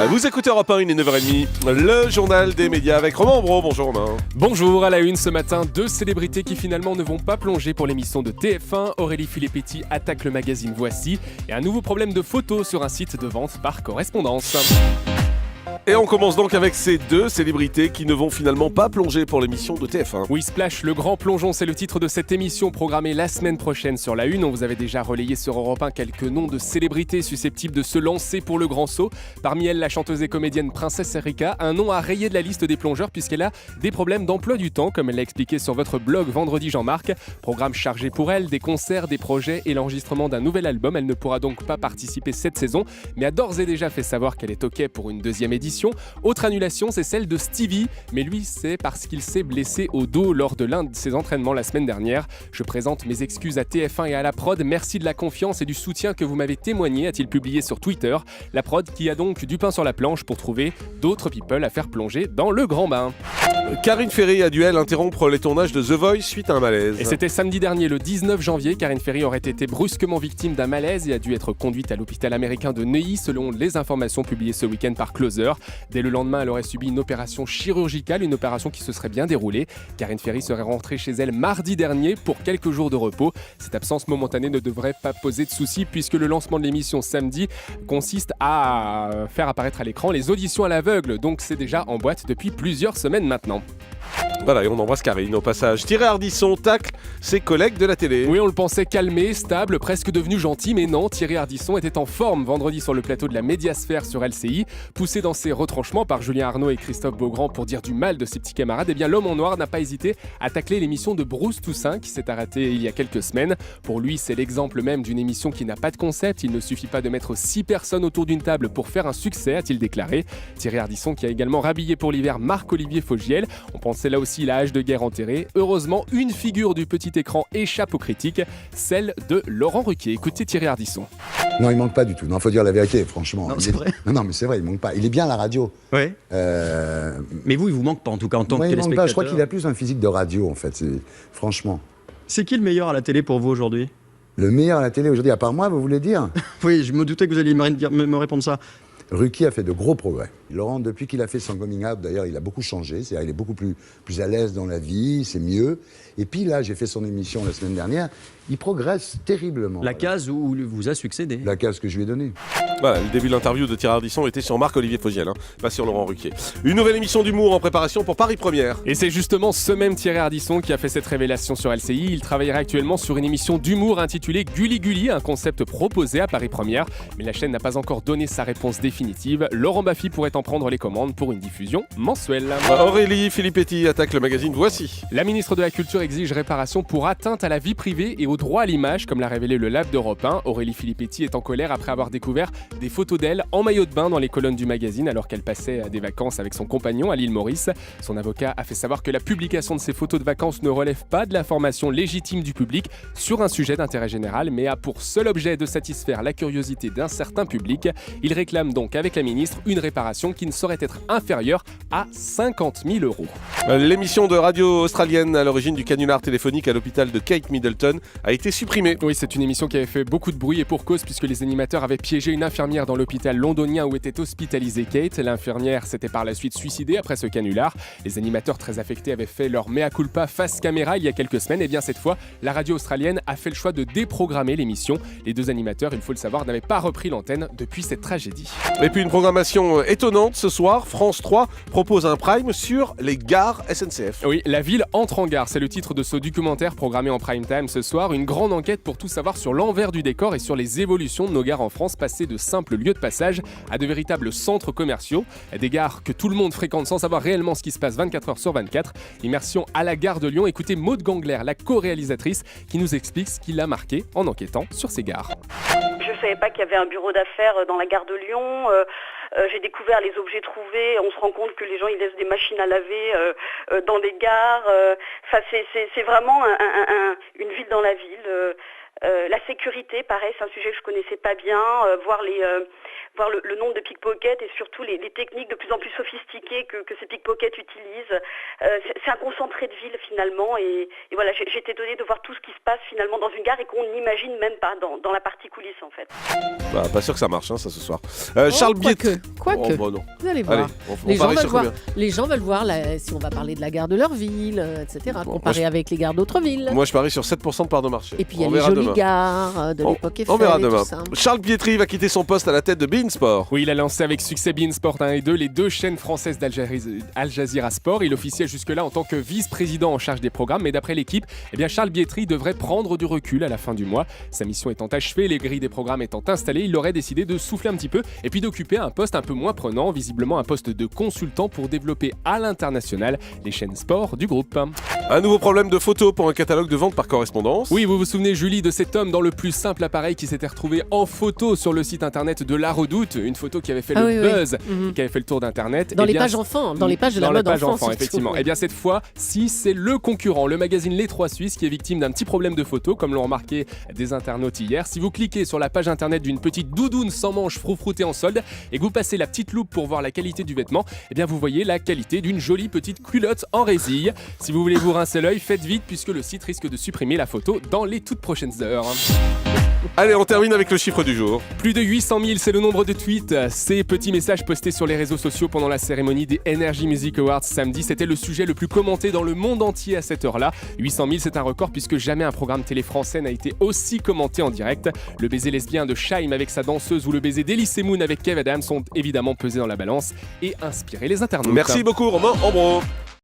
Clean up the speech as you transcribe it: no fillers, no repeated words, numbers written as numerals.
Vous écoutez Europe 1, il est 9h30, le journal des médias avec Romain Bro. Bonjour Romain. Bonjour, à la une ce matin, deux célébrités qui finalement ne vont pas plonger pour l'émission de TF1. Aurélie Filippetti attaque le magazine Voici et un nouveau problème de photos sur un site de vente par correspondance. Et on commence donc avec ces deux célébrités qui ne vont finalement pas plonger pour l'émission de TF1. Oui, Splash, le grand plongeon, c'est le titre de cette émission programmée la semaine prochaine sur la une. On vous avait déjà relayé sur Europe 1 quelques noms de célébrités susceptibles de se lancer pour le grand saut. Parmi elles, la chanteuse et comédienne Princesse Erika, un nom à rayer de la liste des plongeurs puisqu'elle a des problèmes d'emploi du temps, comme elle l'a expliqué sur votre blog Vendredi Jean-Marc. Programme chargé pour elle, des concerts, des projets et l'enregistrement d'un nouvel album. Elle ne pourra donc pas participer cette saison, mais a d'ores et déjà fait savoir qu'elle est OK pour une deuxième édition. Autre annulation, c'est celle de Stevie, mais lui, c'est parce qu'il s'est blessé au dos lors de l'un de ses entraînements la semaine dernière. Je présente mes excuses à TF1 et à la prod. Merci de la confiance et du soutien que vous m'avez témoigné, a-t-il publié sur Twitter. La prod qui a donc du pain sur la planche pour trouver d'autres people à faire plonger dans le grand bain. Karine Ferry a dû, elle, interrompre les tournages de The Voice suite à un malaise. Et c'était samedi dernier, le 19 janvier. Karine Ferry aurait été brusquement victime d'un malaise et a dû être conduite à l'hôpital américain de Neuilly, selon les informations publiées ce week-end par Closer. Dès le lendemain, elle aurait subi une opération chirurgicale, une opération qui se serait bien déroulée. Karine Ferry serait rentrée chez elle mardi dernier pour quelques jours de repos. Cette absence momentanée ne devrait pas poser de soucis puisque le lancement de l'émission samedi consiste à faire apparaître à l'écran les auditions à l'aveugle. Donc c'est déjà en boîte depuis plusieurs semaines maintenant. Voilà, et on embrasse Karine au passage. Thierry Ardisson tacle ses collègues de la télé. Oui, on le pensait calmé, stable, presque devenu gentil, mais non, Thierry Ardisson était en forme vendredi sur le plateau de la Médiasphère sur LCI. Poussé dans ses retranchements par Julien Arnaud et Christophe Beaugrand pour dire du mal de ses petits camarades, eh bien l'homme en noir n'a pas hésité à tacler l'émission de Bruce Toussaint qui s'est arrêtée il y a quelques semaines. Pour lui, c'est l'exemple même d'une émission qui n'a pas de concept. Il ne suffit pas de mettre 6 personnes autour d'une table pour faire un succès, a-t-il déclaré. Thierry Ardisson qui a également rhabillé pour l'hiver Marc-Olivier Fogiel. On pensait là aussi la hache de guerre enterrée. Heureusement, une figure du petit écran échappe aux critiques, celle de Laurent Ruquier. Écoutez Thierry Ardisson. Non, il manque pas du tout. Non, faut dire la vérité, franchement. Non, c'est vrai. Non, mais c'est vrai, il manque pas. Il est bien à la radio. Ouais. Mais vous, il vous manque pas en tout cas en tant que Il manque téléspectateur. pas. Je crois qu'il a plus un physique de radio en fait. Franchement. C'est qui le meilleur à la télé pour vous aujourd'hui? Le meilleur à la télé aujourd'hui, à part moi, vous voulez dire? Oui, je me doutais que vous alliez me répondre ça. Ruquier a fait de gros progrès. Laurent, depuis qu'il a fait son coming out, d'ailleurs, il a beaucoup changé. C'est-à-dire, il est beaucoup plus à l'aise dans la vie, c'est mieux. Et puis là, j'ai fait son émission la semaine dernière. Il progresse terriblement. La case où vous a succédé. La case que je lui ai donnée. Voilà, le début de l'interview de Thierry Ardisson était sur Marc-Olivier Fogiel, pas sur Laurent Ruquier. Une nouvelle émission d'humour en préparation pour Paris Première. Et c'est justement ce même Thierry Ardisson qui a fait cette révélation sur LCI. Il travaillerait actuellement sur une émission d'humour intitulée Gulli Gulli, un concept proposé à Paris Première. Mais la chaîne n'a pas encore donné sa réponse définitive. Laurent Baffy pourrait en prendre les commandes pour une diffusion mensuelle. Aurélie Filippetti attaque le magazine Voici. La ministre de la Culture exige réparation pour atteinte à la vie privée et au droit à l'image, comme l'a révélé le Lab d'Europe 1. Aurélie Filippetti est en colère après avoir découvert des photos d'elle en maillot de bain dans les colonnes du magazine alors qu'elle passait des vacances avec son compagnon à l'île Maurice. Son avocat a fait savoir que la publication de ces photos de vacances ne relève pas de l'information légitime du public sur un sujet d'intérêt général, mais a pour seul objet de satisfaire la curiosité d'un certain public. Il réclame donc avec la ministre une réparation qui ne saurait être inférieure à 50 000 €. L'émission de radio australienne à l'origine du canular téléphonique à l'hôpital de Kate Middleton a été supprimée. Oui, c'est une émission qui avait fait beaucoup de bruit et pour cause puisque les animateurs avaient piégé une infirmière dans l'hôpital londonien où était hospitalisée Kate. L'infirmière s'était par la suite suicidée après ce canular. Les animateurs très affectés avaient fait leur mea culpa face caméra il y a quelques semaines. Et bien cette fois, la radio australienne a fait le choix de déprogrammer l'émission. Les deux animateurs, il faut le savoir, n'avaient pas repris l'antenne depuis cette tragédie. Et puis une programmation étonnante ce soir, France 3 propose un prime sur les gares SNCF. Oui, la ville entre en gare, c'est le titre de ce documentaire programmé en prime time ce soir. Une grande enquête pour tout savoir sur l'envers du décor et sur les évolutions de nos gares en France, passées de simples lieux de passage à de véritables centres commerciaux. Des gares que tout le monde fréquente sans savoir réellement ce qui se passe 24 heures sur 24. Immersion à la gare de Lyon. Écoutez Maude Gangler, la co-réalisatrice, qui nous explique ce qui l'a marqué en enquêtant sur ces gares. Je ne savais pas qu'il y avait un bureau d'affaires dans la gare de Lyon. J'ai découvert les objets trouvés. On se rend compte que les gens ils laissent des machines à laver dans des gares. C'est vraiment une ville dans la ville. La sécurité, pareil, c'est un sujet que je connaissais pas bien. voir le nombre de pickpockets et surtout les techniques de plus en plus sophistiquées que ces pickpockets utilisent. C'est un concentré de ville finalement et voilà, j'ai été étonnée de voir tout ce qui se passe finalement dans une gare et qu'on n'imagine même pas dans la partie coulisses en fait. Bah, pas sûr que ça marche, ça ce soir. Charles Bietri. Quoique. Oh, bah non. Vous allez voir. Allez, on Les gens, parie veulent sur voir, combien? les gens veulent voir si on va parler de la gare de leur ville, etc. Bon, Comparer moi, avec les gares d'autres villes. Moi, je parie sur 7% de part de marché. Et puis il y a On les verra jolies demain. gares de l'époque Eiffel. On verra et demain. tout ça. Charles Bietri va quitter son poste à la tête de beIN Sport. Oui, il a lancé avec succès beIN Sport 1 et 2, les deux chaînes françaises Al Jazeera Sport. Il officiait jusque-là en tant que vice-président en charge des programmes, mais d'après l'équipe, Charles Bietri devrait prendre du recul à la fin du mois. Sa mission étant achevée, les grilles des programmes étant installées, il aurait décidé de souffler un petit peu et puis d'occuper un poste un peu moins prenant, visiblement un poste de consultant pour développer à l'international les chaînes sport du groupe. Un nouveau problème de photos pour un catalogue de vente par correspondance. Oui, vous vous souvenez, Julie, de cet homme dans le plus simple appareil qui s'était retrouvé en photo sur le site internet de La Redoute, une photo qui avait fait le buzz, qui avait fait le tour d'internet. Dans les pages enfants, dans les pages de la mode enfant, effectivement. Oui. Cette fois, si c'est le concurrent, le magazine Les 3 Suisses, qui est victime d'un petit problème de photo, comme l'ont remarqué des internautes hier. Si vous cliquez sur la page internet d'une petite doudoune sans manches froufroutée en solde et que vous passez la petite loupe pour voir la qualité du vêtement, vous voyez la qualité d'une jolie petite culotte en résille. Si vous voulez vous rincer l'œil, faites vite puisque le site risque de supprimer la photo dans les toutes prochaines heures. Allez, on termine avec le chiffre du jour. Plus de 800 000, c'est le nombre de tweets. Ces petits messages postés sur les réseaux sociaux pendant la cérémonie des Energy Music Awards samedi, c'était le sujet le plus commenté dans le monde entier à cette heure-là. 800 000, c'est un record puisque jamais un programme télé français n'a été aussi commenté en direct. Le baiser lesbien de Shaim avec sa danseuse ou le baiser d'Elysée Moon avec Kev Adams sont évidemment pesés dans la balance et inspiré les internautes. Merci beaucoup, Romain Ambro.